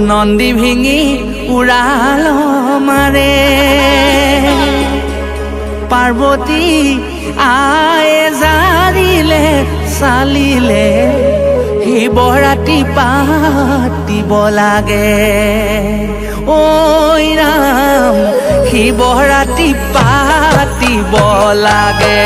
নন্দী ভিঙি উড়াল মাৰে পাৰ্বতী আয়ে জাৰিলে চালিলে শিৱৰাতি পাতিব লাগে ঐ ৰাম শিৱৰাতি পাতিব লাগে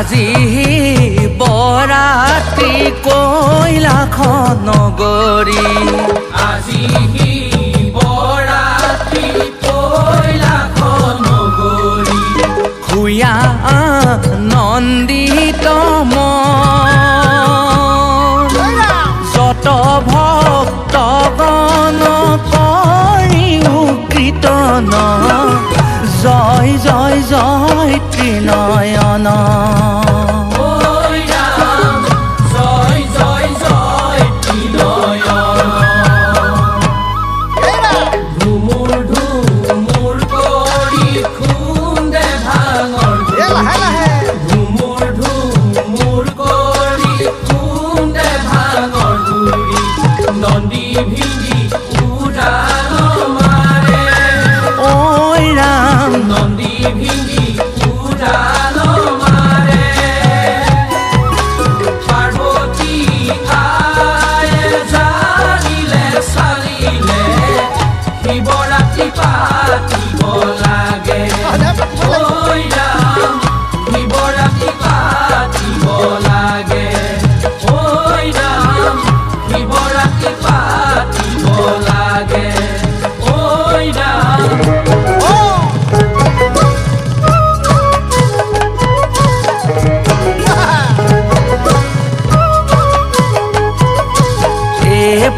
আজি বৰাতি কৈলাখন নগৰী আজি বৰাতি কৈলাখন নগৰী খুয়া নন্দিত যত ভক্তগণ কৰিও কীৰ্তন জয় জয় জয় ত্ৰিনয়ন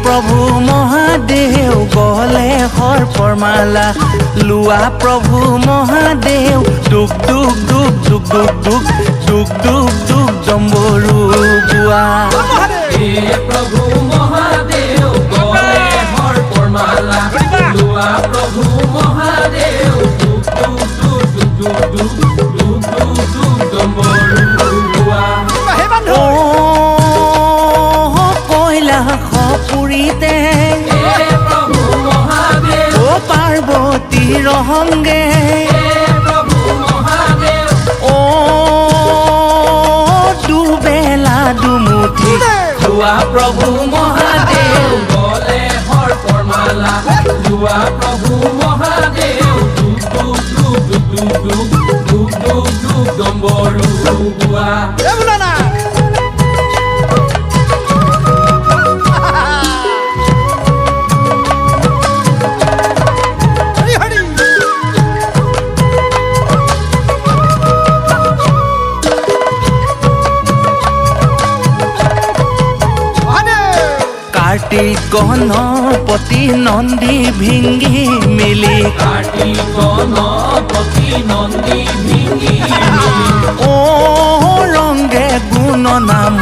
প্ৰভু মহাদেৱ গলে সৰ্পৰ মালা লোৱা প্ৰভু মহাদেৱ দুখ দুখ দুখ দুখ দুখ দুখ দুখ দুখ দুখ ডম্বৰু গোৱা প্ৰভু মহাদেৱ গলে সৰ্পৰ মালা লোৱা প্ৰভু মহাদেৱ দুখ দুখ দুখ দুখ দুখ দুখ দুখ দুখ ডম্বৰু গোৱা পুৰীতে প্ৰভু মহাদেৱ ও পাৰ্বতীৰ সংগে প্ৰভু মহাদেৱ ও দুবেলা দুমুঠি খোৱা প্ৰভু মহাদেৱ গলে সৰ্পৰ মালা লোৱা প্ৰভু মহাদেৱ দুখ দুখ দুখ দুখ দুখ দুখ দুখ দুখ ডম্বৰু গোৱা কাৰ্তিক গণপতি নন্দী ভিঙ্গি মিলি কাৰ্তিক গণপতি নন্দী ভিঙ্গি ও ৰংগে গুণ নাম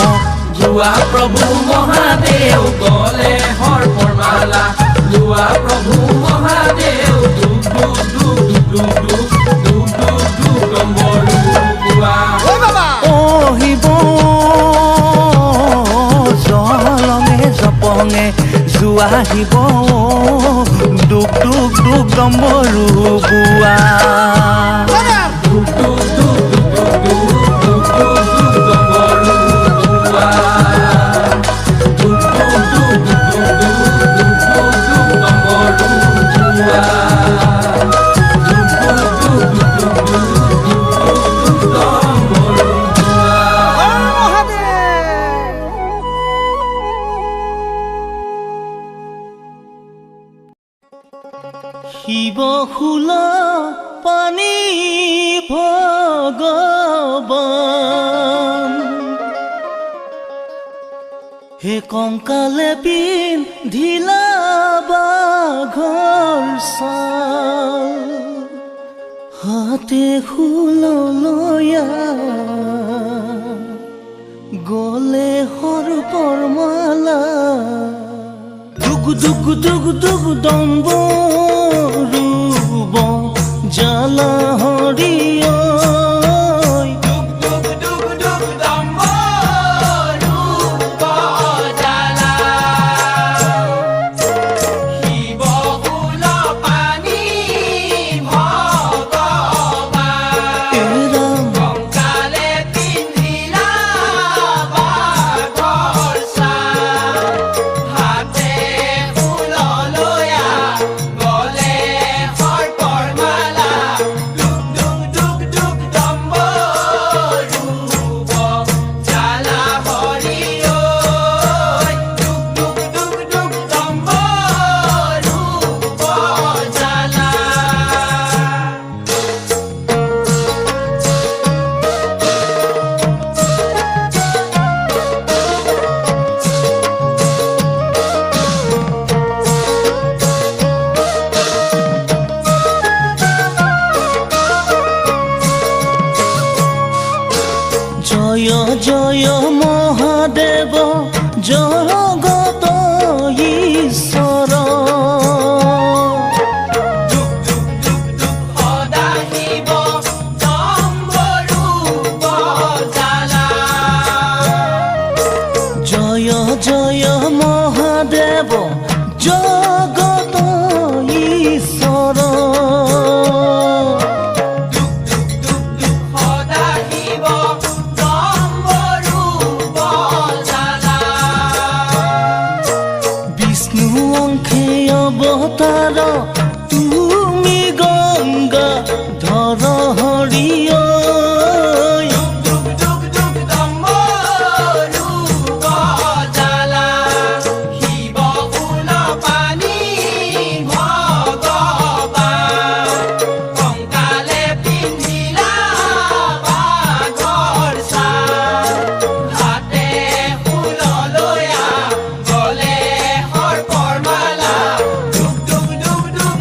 যোৱা প্ৰভু মহাদেৱ গলে সৰ্পৰ মালা লোৱা প্ৰভু মহাদেৱ দুখ দুখ দুখ দুখ দুখ দুখ দুখ দুখ ডম্বৰু গোৱা ও শিৱ জলঙে জপঙে আহিব দুক দুক দুক ডম্বৰু বোৱা শিৱ শূল পানী ভগৱান হে কংকালে পিন্ধিলা বাঘৰ ছাল হাতে শূল লয়া গলে সৰ্পৰ মালা দুগ দুগ দুগ দুগ ডম্বৰু জালা হৰিয় দুগ দুগ দুগ দুগ ডম্বৰু জালা শিৱ শূল পানী ভগৱান কংকালে পিন্ধিলা বাঘৰ ছাল হাতে শূল লয়া গলে সৰ্পৰ মালা দুগ দুগ দুগ দুগ ডম্বৰু জালা হৰি ঐ দুগ দুগ দুগ দুগ ডম্বৰু জালা জয় জয় মহাদেৱ জগত ঈশ্বৰ দুগ দুগ দুগ দুগ সদা শিৱ ডম্বৰু জালা জয় জয় মহাদেৱ জগত ঈশ্বৰ দুগ দুগ দুগ দুগ সদা শিৱ ডম্বৰু জালা বিষ্ণু অংশে অৱতাৰ তুমি গংগা ধৰ হৰিয় দুগ দুগ দুগ ডম্বৰু জালা শিৱ শূল পানী ভগৱান কংকালে পিন্ধিলা বাঘৰ ছাল হাতে শূল লয়া গলে সৰ্পৰ মালা দুগ দুগ দুগ দুগ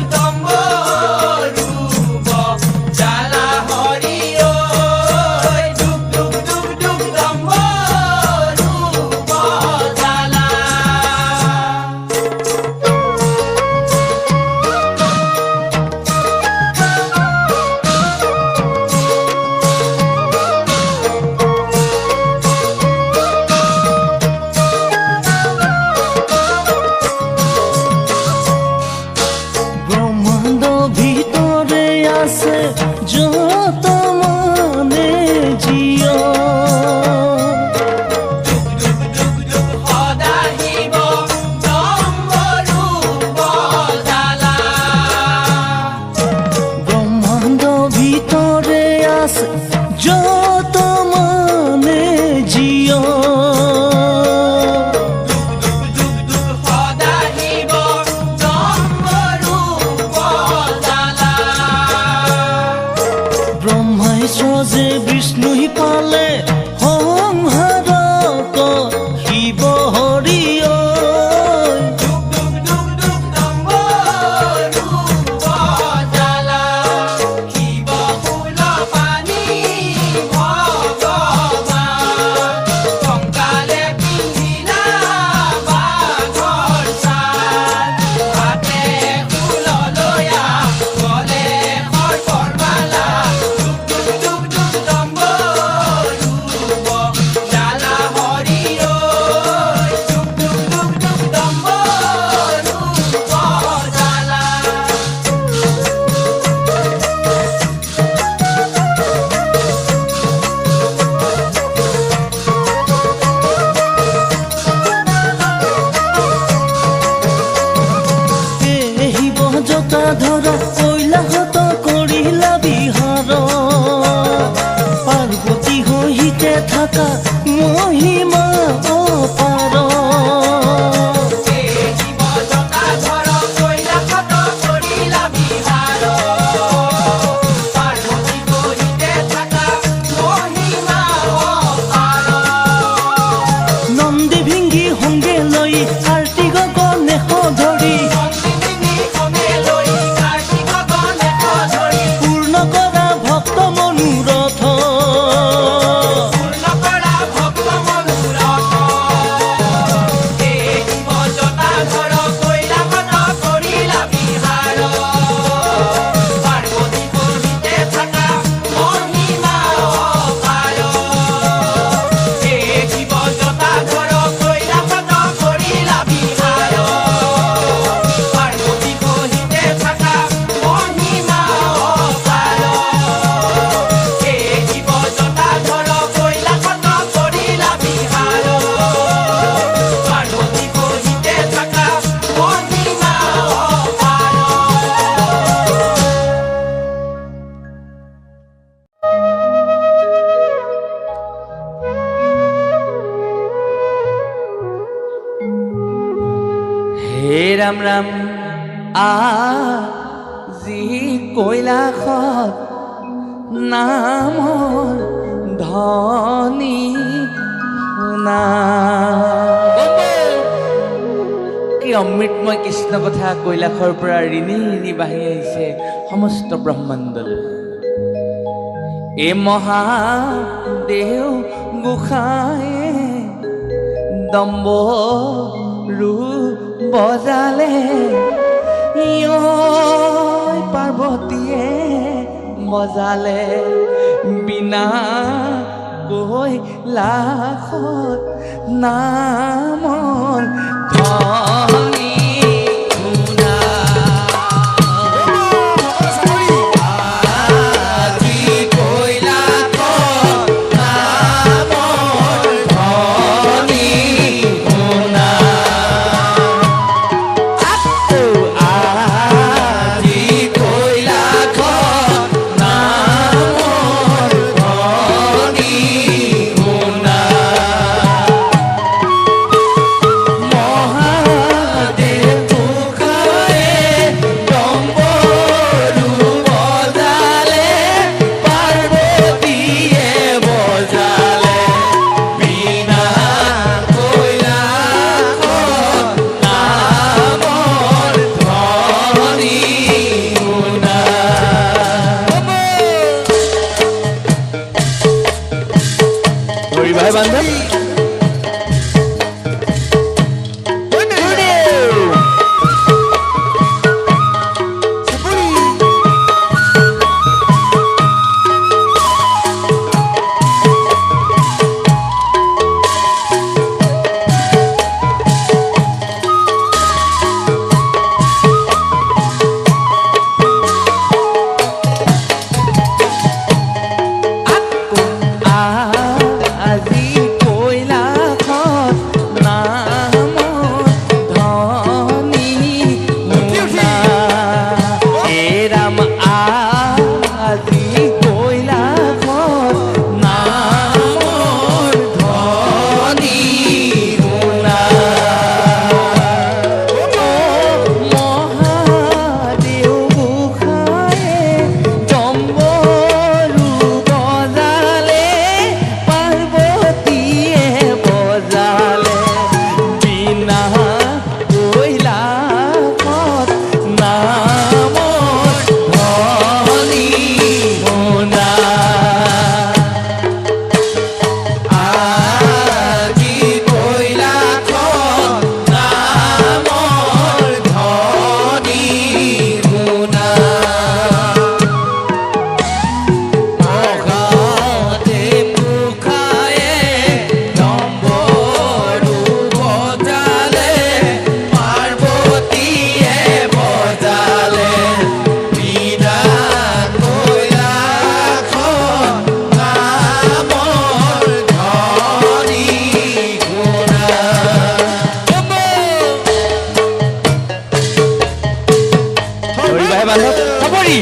হে ৰাম ৰাম আজি কৈলাসত নামৰ ধনী শুনা। কি অমৃতময় কৃষ্ণ কথা কৈলাসৰ পৰা ঋণি ঋণি বাঢ়ি আহিছে সমস্ত ব্ৰহ্মাণ্ডলৈ। এ মহাদেউ গোসাঁয়ে দম্বৰু বজালে, পাৰ্বতীয়ে বজালে, বিনা কৈলাসত নামৰ ধনী শুনা। আজি কৈলাসত নামৰ ধনী শুনা। আজি কৈলাসত নামৰ ধনী শুনা। মহাদেৱ গোসাঁয়ে দম্বৰু বজালে, পাৰ্বতীয়ে বজালে, বিনা কৈলাসত নামৰ ধনী শুনা। ধৰিবাহে বান্ধৱ আজি কৈলাসত নামৰ ধনী শুনা। হে ৰাম আজি কৈলাসত নামৰ ধনী শুনা। মহাদেউ গোসাঁয়ে দম্বৰু বজালে, পাৰ্বতীয়ে বজালে, বিনা কৈলাসত নামৰ ধনী শুনা। আজি কৈলাসত নামৰ ধনী শুনা। মহাদেৱ গোসাঁয়ে দম্বৰু বজালে, পাৰ্বতীয়ে বজালে, বিনা কৈলাসত নামৰ ধনী শুনা। ধৰিবাহে বান্ধৱ চাপৰি।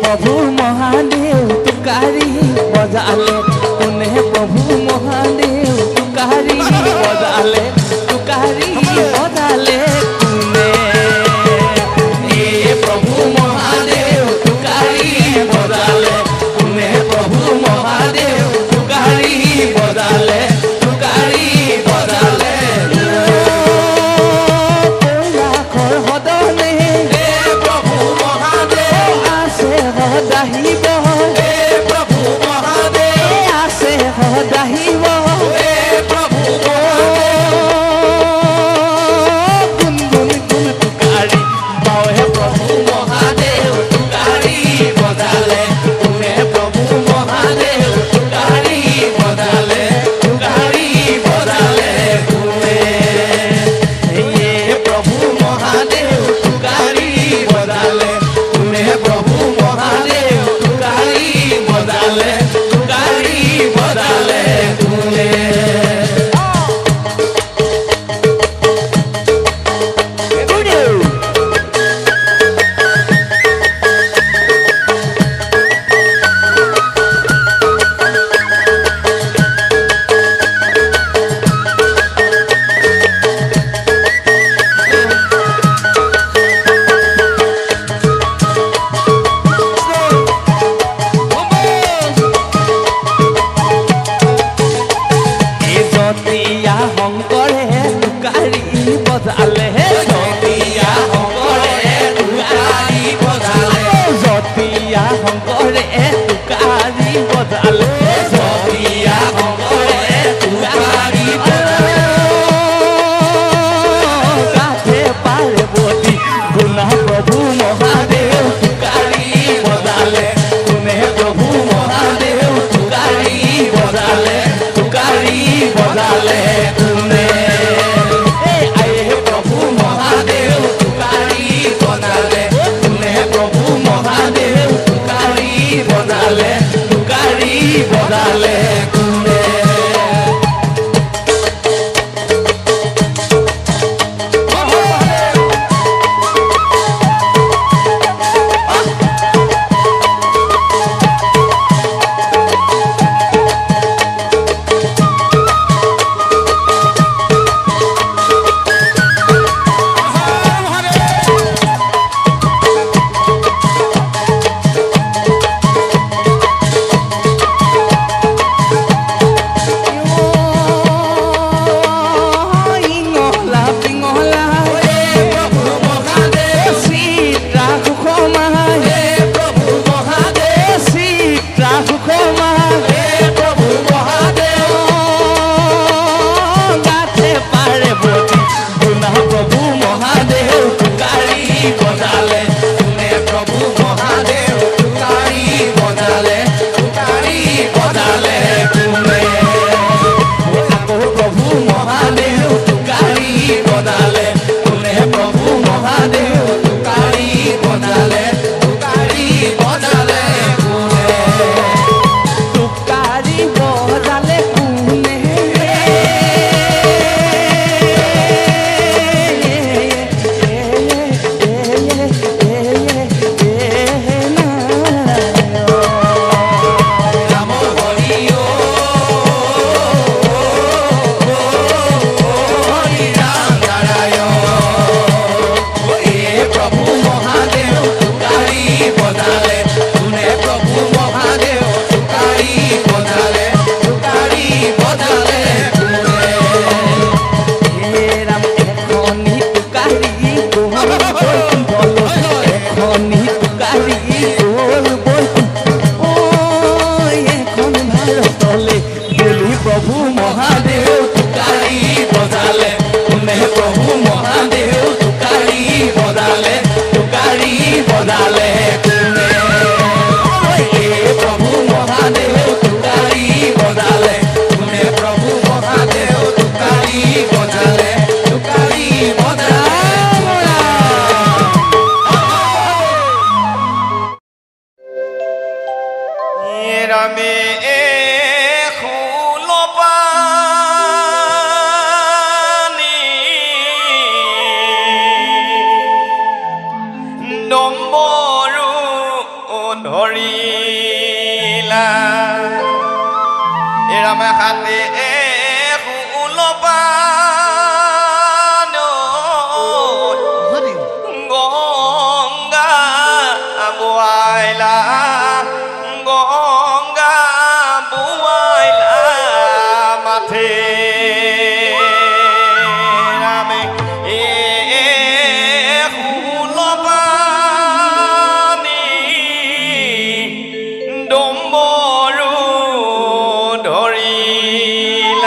प्रभु महादेव तुकारी बजाले कोने प्रभु महादेव तुकारी बजाले तुकारी बजाले कोने हे प्रभु महादेव तुकारी बजाले कोने प्रभु महादेव तुकारी बजाले तुकारी बजाले কৈলাশৰ সদনে हे प्रभु महादेव আছে সদাহিব हे प्रभु महादेव আছে সদাহিব हे प्रभु महादेव গুণ গুণ গুণ তুকাৰি বাওহে प्रभु महादेव तुकारी बजाले कोने प्रभु महादेव तुकारी बजाले तुकारी बजाले कोने हे प्रभु महादेव तुकारी बजाले कोने प्रभु महादेव तुकारी बजाले तुकारी बजाले कोने জতীয়া শংকৰে তুকাৰি বজালে জতীয়া শংকৰে তুকাৰি বজালে জতীয়া শংকৰে তুকাৰি বজালে জতীয়া শংকৰে তুকাৰি বজালে গাঠে পাৰ্বতী গুণা প্ৰভু মহাদেৱ তুকাৰি বজালে কোনে প্ৰভু মহাদেৱ তুকাৰি বজালে তুকাৰি বজালে কোনে আয়ে প্ৰভু মহাদেৱ তুকাৰি বজালে কোনে প্ৰভু মহাদেৱ তুকাৰি বজালে তুকাৰি বজালে কোনে ইঙলা পিঙলা প্ৰভু মহাদেৱ চিত্ৰা সুষমা হে প্ৰভু মহাদেৱ চিত্ৰা সুষমা হে প্ৰভু মহাদেৱ গাঠে পাৰ্বতী গুণা প্ৰভু মহাদেৱ তুকাৰি বজালে কোনে প্ৰভু মহাদেৱ তুকাৰি বজালে তুকাৰি বজালে কোনে আকৌ প্ৰভু মহাদেৱ তুকাৰি বজালে কোনে প্ৰভু মহাদেৱ তুকাৰি বজালে তুকাৰি বজালে কোনে তুকাৰি বজালে কোনে ৰাম হৰি হৰি ৰাম নাৰায়ণ হে প্ৰভু মহাদেৱ তুকাৰি বজালে কোনে প্ৰভু মহাদেৱ তুকাৰি বজালে তুকাৰি বজালে কোনে হে ৰাম এখনি তুকাৰি গ'ল বৈকুণ্ঠলৈ এখনি তুকাৰি গ'ল বৈকুণ্ঠ ঐ এখন ভাৰতলৈ বুলি প্ৰভু মহাদেৱ তুকাৰি বজালে কোনে প্ৰভু মহাদেৱ তুকাৰি বজালে তুকাৰি বজালে কোনে হে প্ৰভু মহাদেৱ তুকাৰি বজালে কোনে প্ৰভু মহাদেৱ তুকাৰি বজালে তুকাৰি বজালে ৰামে খোলপানী ডম্বৰু ধৰ ধৰিলা এৰামে হাতে গংগা বোৱাইলা গংগা বোৱাইলা মাথে ৰামে হুলপানী ডম্বৰু ধৰিলা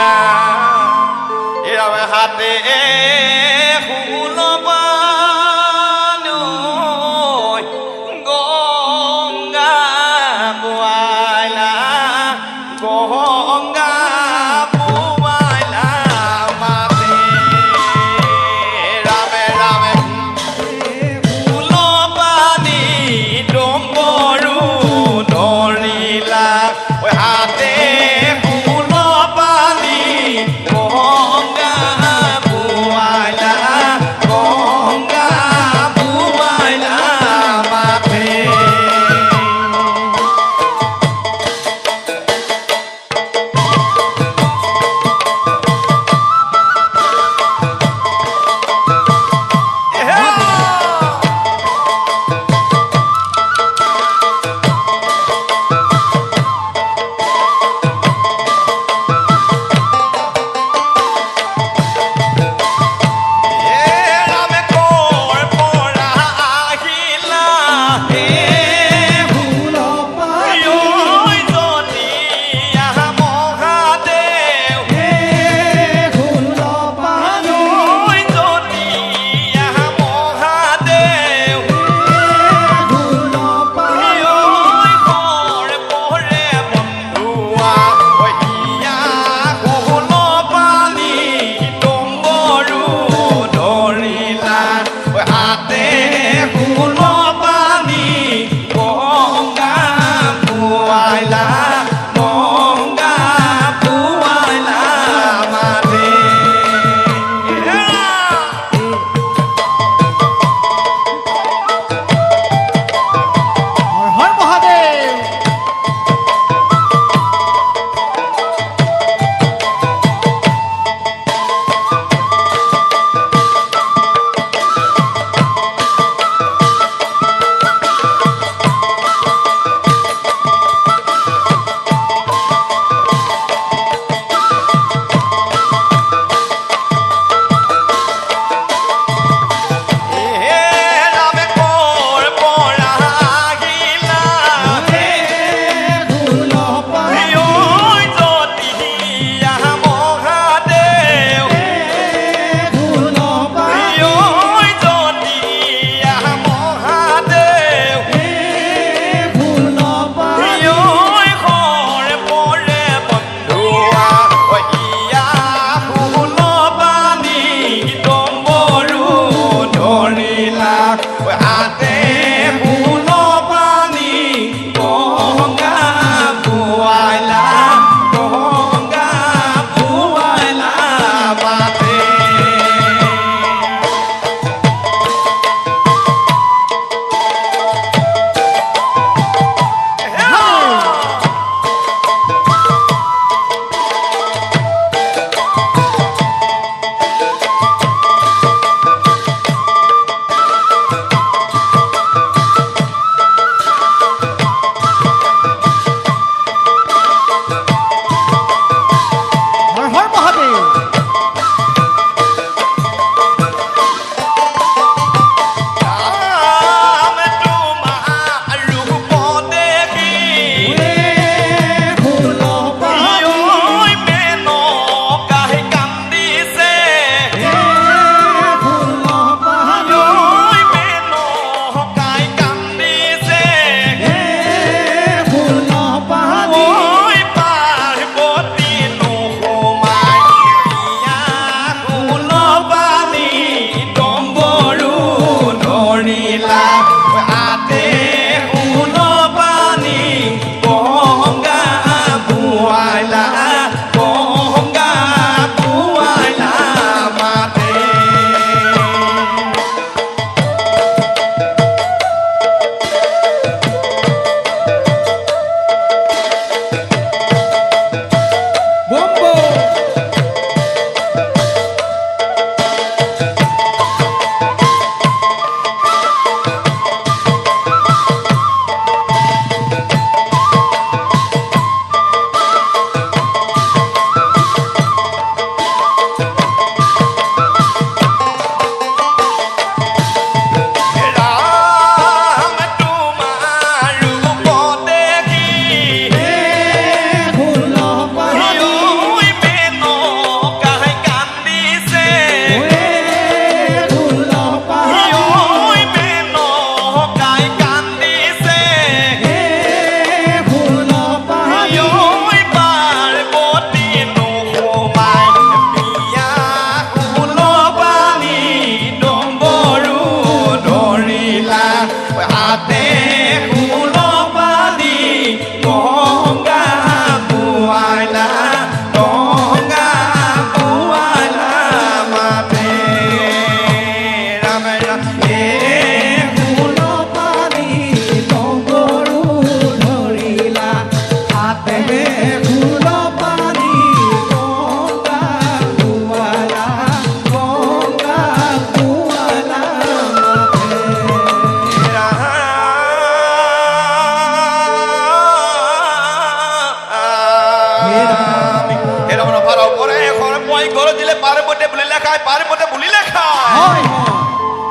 পার্বতী বলে লেখায় পার্বতী বলি লেখায় হয়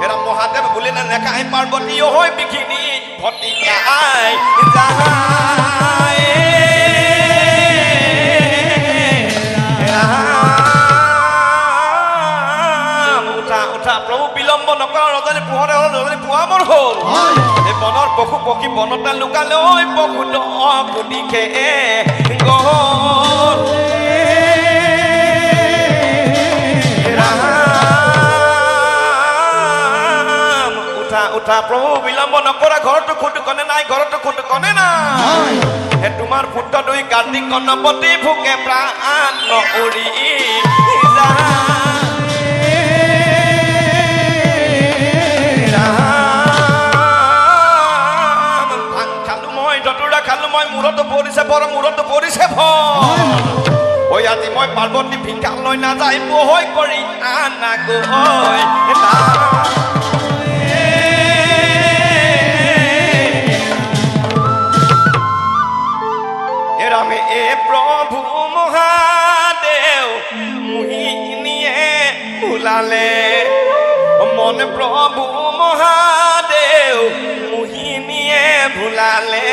এরা মহাদেব বলে না লেখায় পার্বতী ও হয় বিঘিনি ভটিকায় যায় উঠা উঠা প্রভু বিলম্ব নকৰা ৰজনী পোহৰে হ'ল ৰজনী পোৱা মোৰ হ'ল হয় এই বনৰ পশু পক্ষী বনতে লুকালে ঐ পশু দিখে গল ৰাম উঠা উঠা প্ৰভু বিলম্ব নকৰা ঘৰতো খুটু কনে নাই ঘৰতো খুটু কনে নাই হে তোমাৰ পুত্ৰ দুই কাৰ্তিক গণপতি ভোকে প্ৰাণ নউৰি খালো মই মূৰতো পৰিছে বৰ মূৰতো পৰিছে ভয় ঐ আজি মই পাৰ্বতী ভিক্ষা লৈ নাযায় বহৈ কৰি আনা গৈ ৰামে এ প্ৰভু মহাদেৱ মোহিনীয়ে ভুলালে মন প্ৰভু মহাদেৱ মোহিনীয়ে ভুলালে